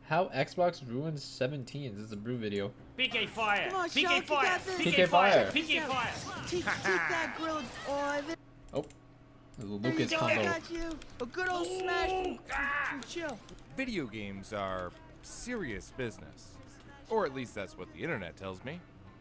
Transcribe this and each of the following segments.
How Xbox ruins 17. This is a Brew video. PK fire! Come on, PK Sean, fire! you got this. PK fire! PK fire! Keep that grilled on. Oh, the There you Lucas go, I combo. got you. A good old smash from Chill. Video games are serious business. Or at least that's what the internet tells me.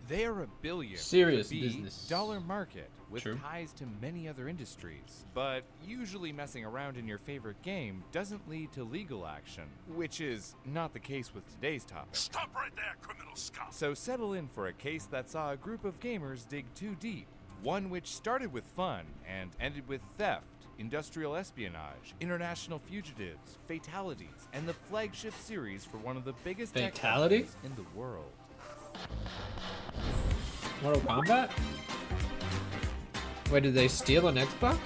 They are a Serious billion business. dollar market with True. ties to many other industries. But usually messing around in your favorite game doesn't lead to legal action, which is not the case with today's topic. Stop right there, criminal scum! So settle in for a case that saw a group of gamers dig too deep. One which started with fun and ended with theft, industrial espionage, international fugitives, fatalities, and the flagship series for one of the biggest tech Fatality? companies in the world. Mortal Kombat? Wait, did they steal an Xbox?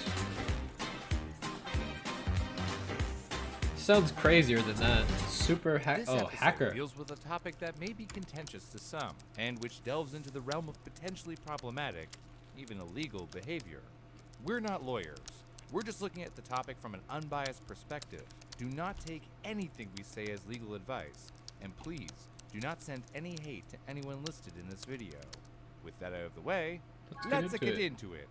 Sounds crazier than that. Super This oh, episode hacker. deals with a topic that may be contentious to some, and which delves into the realm of potentially problematic, even illegal behavior. We're not lawyers. We're just looking at the topic from an unbiased perspective. Do not take anything we say as legal advice, and please do not send any hate to anyone listed in this video. With that out of the way, let's get into it.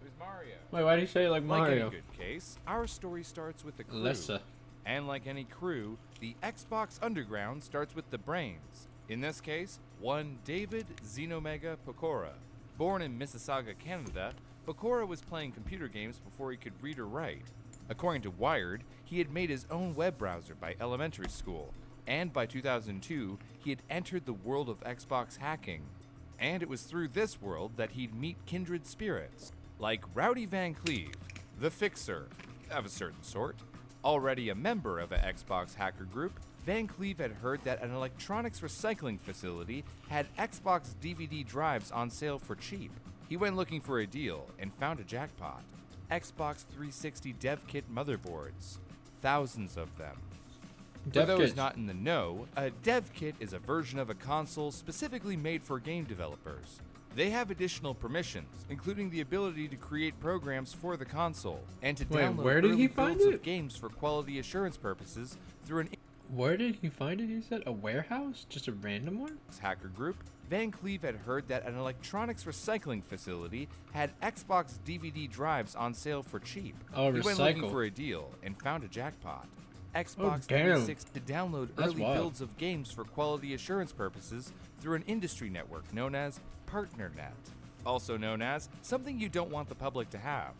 Who's Mario? Wait, why do you say it like Like Mario? any good case, our story starts with the crew. Lessa. And like any crew, the Xbox Underground starts with the brains. In this case, one David Xenomega Pecora. Born in Mississauga, Canada, Pecora was playing computer games before he could read or write. According to Wired, he had made his own web browser by elementary school, and by 2002, he had entered the world of Xbox hacking. And it was through this world that he'd meet kindred spirits, like Rowdy Van Cleve, the Fixer, of a certain sort. Already a member of an Xbox hacker group, Van Cleve had heard that an electronics recycling facility had Xbox DVD drives on sale for cheap. He went looking for a deal and found a jackpot. Xbox 360 dev kit motherboards. Thousands of them. For those not in the know, a dev kit is a version of a console specifically made for game developers. They have additional permissions, including the ability to create programs for the console and to Wait, download where did early he find builds it? of games for quality assurance purposes through an Where did he find it, he said? A warehouse? Just a random one? hacker group. Van Cleve had heard that an electronics recycling facility had Xbox DVD drives on sale for cheap. Oh, He went looking recycle. for a deal and found a jackpot. Xbox damn. 360 to download That's early wild. builds of games for quality assurance purposes through an industry network known as PartnerNet, also known as something you don't want the public to have.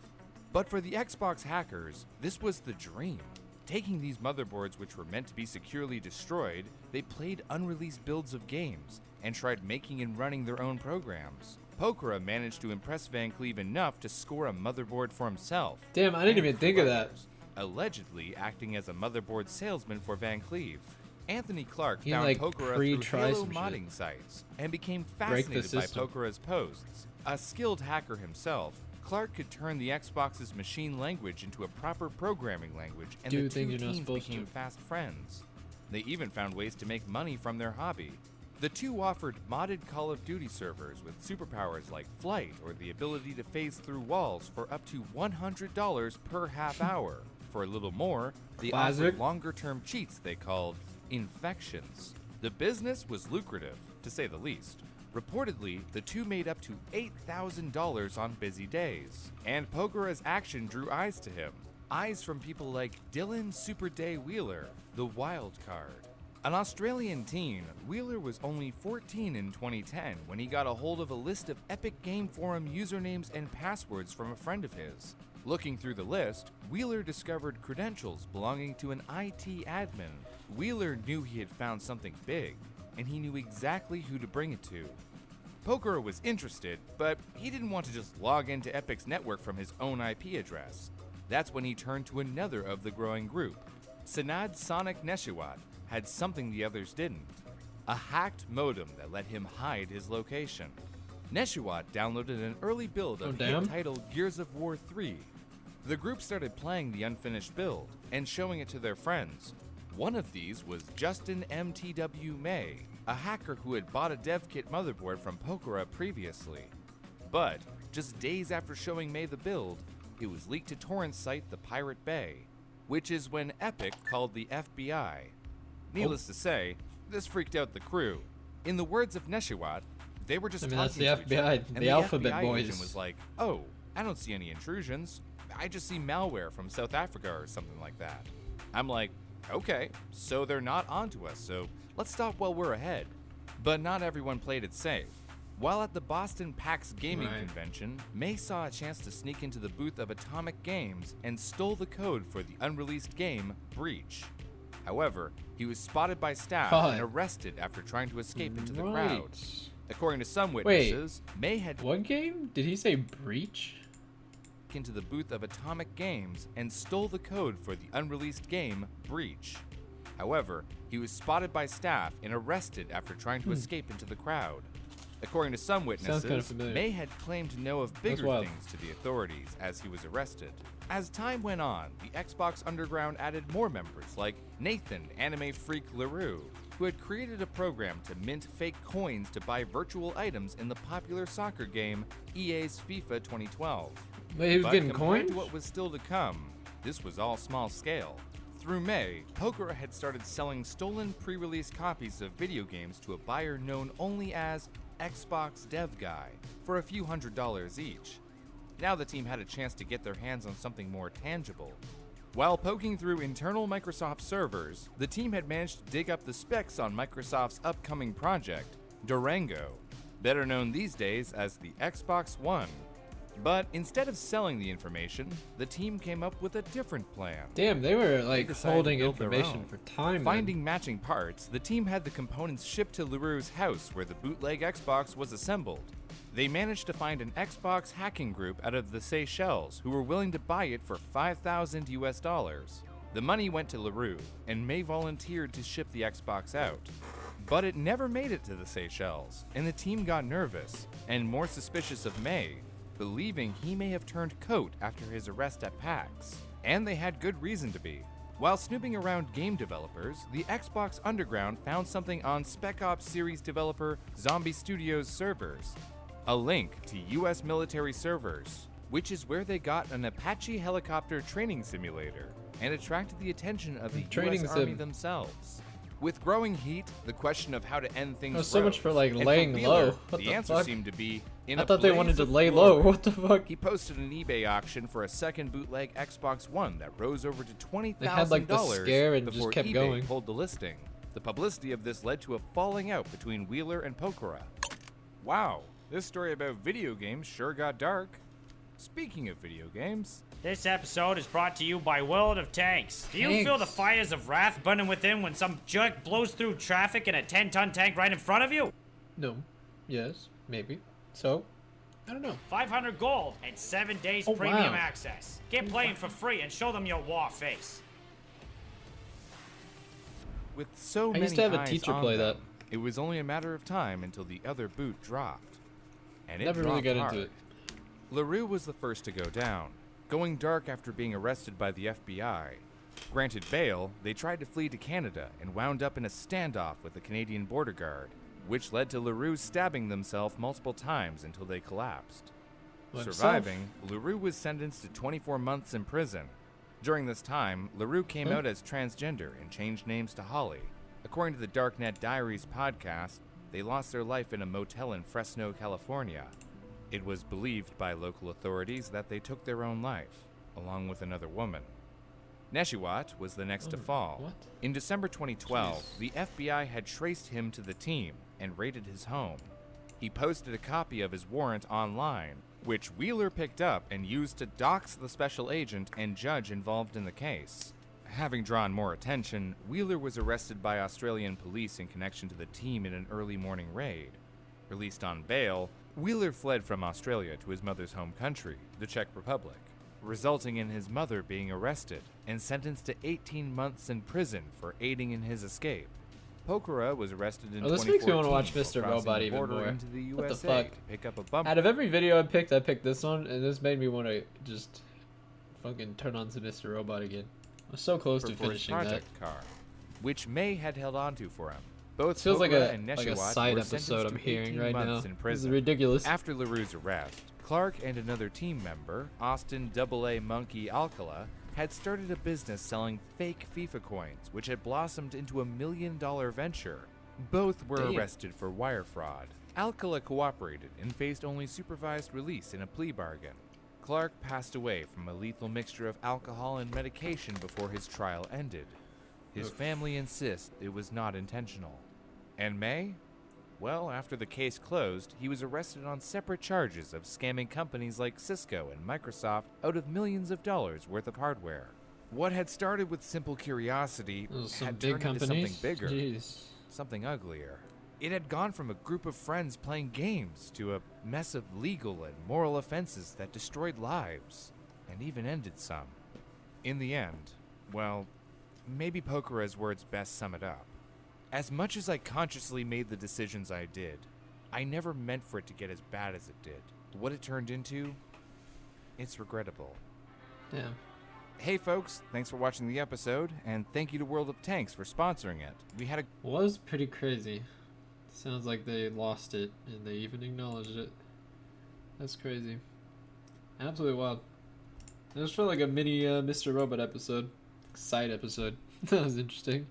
But for the Xbox hackers, this was the dream. Taking these motherboards, which were meant to be securely destroyed, they played unreleased builds of games and tried making and running their own programs. Pokora managed to impress Van Cleve enough to score a motherboard for himself. Damn, I didn't and even for think of that. others, allegedly acting as a motherboard salesman for Van Cleave. Anthony Clark He, found like, Pokora through pre-tries Halo some shit. modding sites and became Break the fascinated by system. Pokora's posts. A skilled hacker himself, Clark could turn the Xbox's machine language into a proper programming language, and Do the things two you're not teams supposed became to. fast friends. They even found ways to make money from their hobby. The two offered modded Call of Duty servers with superpowers like flight or the ability to phase through walls for up to $100 per half hour. For a little more, they Classic. offered longer-term cheats they called infections. The business was lucrative, to say the least. Reportedly, the two made up to $8,000 on busy days, and Pokora's action drew eyes to him. Eyes from people like Dylan Super Day Wheeler, the wild card. An Australian teen, Wheeler was only 14 in 2010 when he got a hold of a list of Epic Game Forum usernames and passwords from a friend of his. Looking through the list, Wheeler discovered credentials belonging to an IT admin. Wheeler knew he had found something big, and he knew exactly who to bring it to. Pokora was interested, but he didn't want to just log into Epic's network from his own IP address. That's when he turned to another of the growing group. Sanad Sonic Neshiwat had something the others didn't. A hacked modem that let him hide his location. Neshiwat downloaded an early build of damn. hit titled Gears of War 3. The group started playing the unfinished build and showing it to their friends. One of these was Justin MTW May, a hacker who had bought a dev kit motherboard from Pokora previously. But just days after showing May the build, it was leaked to torrent site The Pirate Bay, which is when Epic called the FBI. Needless to say, this freaked out the crew. In the words of Neshiwat, they were just I mean, that's talking the to each other, FBI, and the Alphabet FBI Boys. agent was like, "Oh, I don't see any intrusions. I just see malware from South Africa or something like that." I'm like, "Okay, so they're not onto us, so let's stop while we're ahead." But not everyone played it safe. While at the Boston PAX Gaming Right. Convention, May saw a chance to sneak into the booth of Atomic Games and stole the code for the unreleased game, Breach. However, he was spotted by staff God. and arrested after trying to escape into the Right. crowd. According to some witnesses, May had What game? Did he say Breach? into the booth of Atomic Games and stole the code for the unreleased game, Breach. However, he was spotted by staff and arrested after trying to escape into the crowd. According to some witnesses, kinda familiar. May had claimed to know of bigger wild. things to the authorities as he was arrested. As time went on, the Xbox Underground added more members like Nathan, anime freak LaRue, who had created a program to mint fake coins to buy virtual items in the popular soccer game EA's FIFA 2012. Wait, he was But getting compared coins? to what was still to come, this was all small scale. Through May, Pokora had started selling stolen pre-release copies of video games to a buyer known only as Xbox Dev Guy for a few $100s each. Now the team had a chance to get their hands on something more tangible. While poking through internal Microsoft servers, the team had managed to dig up the specs on Microsoft's upcoming project, Durango, better known these days as the Xbox One. But instead of selling the information, the team came up with a different plan. Damn, they were like decided to holding build their information own. for time. then. Finding matching parts, the team had the components shipped to LaRue's house where the bootleg Xbox was assembled. They managed to find an Xbox hacking group out of the Seychelles who were willing to buy it for $5,000 US. The money went to LaRue, and May volunteered to ship the Xbox out. But it never made it to the Seychelles, and the team got nervous and more suspicious of May, believing he may have turned coat after his arrest at PAX. And they had good reason to be. While snooping around game developers, the Xbox Underground found something on Spec Ops series developer Zombie Studios' servers. A link to US military servers, which is where they got an Apache helicopter training simulator and attracted the attention of the Training US Army sim. themselves. With growing heat, the question of how to end things Oh, so much rose, for, like, and laying Wheeler, low. What the the answer fuck? seemed to be in I a thought they blaze wanted to of lay glory. low. What the fuck? He posted an eBay auction for a second bootleg Xbox One that rose over to $20,000 They had, like, the scare and just before kept eBay going. pulled the listing. The publicity of this led to a falling out between Wheeler and Pokora. Wow, this story about video games sure got dark. Speaking of video games, This episode is brought to you by World of Tanks. Do you feel the Tanks. fires of wrath burning within when some jerk blows through traffic in a 10-ton tank right in front of you? No. Yes. Maybe. So, I don't know. 500 gold and 7 days Oh, premium wow. access. Get playing for free and show them your war face. with so I many used to have a eyes teacher on play them, that. it was only a matter of time until the other boot dropped. And it Never really dropped got hard. into it. LaRue was the first to go down, going dark after being arrested by the FBI. Granted bail, they tried to flee to Canada and wound up in a standoff with the Canadian border guard, which led to LaRue stabbing themselves multiple times until they collapsed. Well, himself. Surviving, LaRue was sentenced to 24 months in prison. During this time, LaRue came out as transgender and changed names to Holly. According to the Darknet Diaries podcast, they lost their life in a motel in Fresno, California. It was believed by local authorities that they took their own life, along with another woman. Neshiwat was the next to fall. what? In December 2012, Jeez. the FBI had traced him to the team and raided his home. He posted a copy of his warrant online, which Wheeler picked up and used to dox the special agent and judge involved in the case. Having drawn more attention, Wheeler was arrested by Australian police in connection to the team in an early morning raid. Released on bail, Wheeler fled from Australia to his mother's home country, the Czech Republic, resulting in his mother being arrested and sentenced to 18 months in prison for aiding in his escape. Pokora was arrested in Oh, this makes me wanna 2014 watch while Mr. crossing Robot the even border more. into the What the USA fuck? to pick up a bumper. Out of every video I picked this one, and this made me want to just fucking turn on to Mr. Robot again. I'm so close to for his finishing that. project car, which May had held onto for him. Both This feels like Pokora a and like a Neshiwat side were sentenced episode I'm to hearing 18 right now. months in This is prison. ridiculous. After LaRue's arrest, Clark and another team member, Austin AA Monkey Alcala, had started a business selling fake FIFA coins, which had blossomed into a $1 million venture. Both were Damn. arrested for wire fraud. Alcala cooperated and faced only supervised release in a plea bargain. Clark passed away from a lethal mixture of alcohol and medication before his trial ended. His Oof. family insists it was not intentional. And May? Well, after the case closed, he was arrested on separate charges of scamming companies like Cisco and Microsoft out of millions of dollars worth of hardware. What had started with simple curiosity Those some had big turned into companies. something bigger, Jeez. something uglier. It had gone from a group of friends playing games to a mess of legal and moral offenses that destroyed lives, and even ended some. In the end, well, maybe Pokора's words best sum it up. As much as I consciously made the decisions I did, I never meant for it to get as bad as it did. What it turned into, it's regrettable. Damn. Hey folks, thanks for watching the episode, and thank you to World of Tanks for sponsoring it. We had a Was pretty crazy. Sounds like they lost it and they even acknowledged it. That's crazy. Absolutely wild. It just felt like a mini Mr. Robot episode. Side episode. That was interesting.